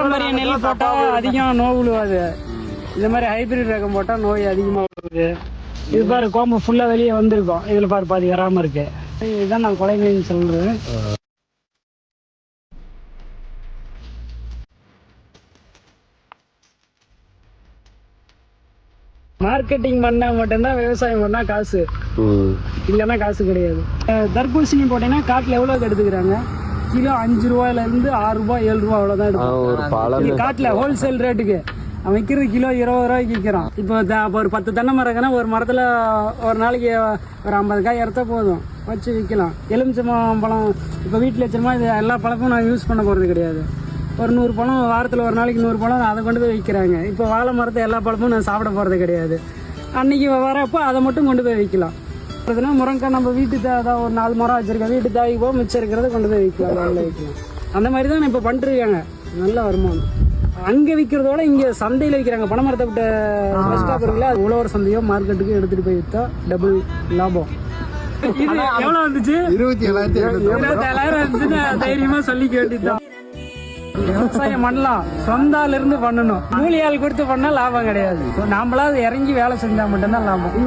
பாரம்பரிய நெல் போட்டா அதிகம் நோய் விழுவாது. இந்த மாதிரி ஹைபிரிட் ரகம் போட்டா நோய் அதிகமா வருது. இது பாரு கோம்பு ஃபுல்லா வெளியே வந்திருக்கும். இதுல பாரு பாதி வராம இருக்கு. இதுதான் நான் கொலைமைன்னு சொல்றேன். மார்க்கெட்டிங் பண்ணா மட்டும்தான் விவசாயம் பண்ணா காசு, இல்லைன்னா காசு கிடையாது. தர்பூசணி போட்டீங்கன்னா காட்டுல எவ்வளவு எடுத்துக்கிறாங்க? கிலோ 5 ரூபாயில இருந்து 6 ரூபாய் 7 ரூபாய் அவ்வளவுதான் எடுக்கும் காட்டுல. ஹோல்சேல் ரேட்டுக்கு அவன் விற்கிறது கிலோ 20 ரூபாய்க்கு விற்கிறான். இப்போ ஒரு 10 தென்னை மரங்கன்னா ஒரு மரத்துல ஒரு நாளைக்கு ஒரு 50 காய் இறத்தா போதும், வச்சு விற்கலாம். எலுமிச்சம்பழம் பழம் இப்போ வீட்டில் வச்சிருமா, இது எல்லா பழமும் நான் யூஸ் பண்ண போறது கிடையாது. ஒரு 100 பழம் வாரத்தில் ஒரு நாளைக்கு 100 பழம் அதை கொண்டு போய் விற்கிறாங்க. இப்போ வாழை மரத்தை எல்லா பழமும் நான் சாப்பிட போகிறது கிடையாது. அன்னைக்கு வரப்போ அதை மட்டும் கொண்டு போய் விற்கலாம். முருங்கக்காய் நம்ம வீட்டு தேவை ஒரு 4 மரம் வச்சிருக்கேன், வீட்டு தேவைக்கு போக மிச்சம் இருக்கிறத கொண்டு போய் விற்கலாம், நல்ல விற்கலாம். அந்த மாதிரி தான் இப்போ பண்ணிருக்காங்க. நல்ல வருமானம். அங்கே விற்கிறதோட இங்கே சந்தையில் விற்கிறாங்க. பனைமரத்தை விட்ட பஸ் ஸ்டாப் இருக்குல்ல, அது உழவர் சந்தையோ மார்க்கெட்டுக்கு எடுத்துகிட்டு போய் விற்றா டபுள் லாபம். இது எவ்வளோ வந்துச்சு? 27,000 வந்துச்சுன்னு தைரியமாக சொல்லிக்க வேண்டியதுதான். விவசாயம் பண்ணலாம், சொந்தால இருந்து பண்ணணும். கூலி ஆள் கொடுத்து பண்ணா லாபம் கிடையாது. நாமளாவது இறங்கி வேலை செஞ்சா மட்டும்தான் லாபம்.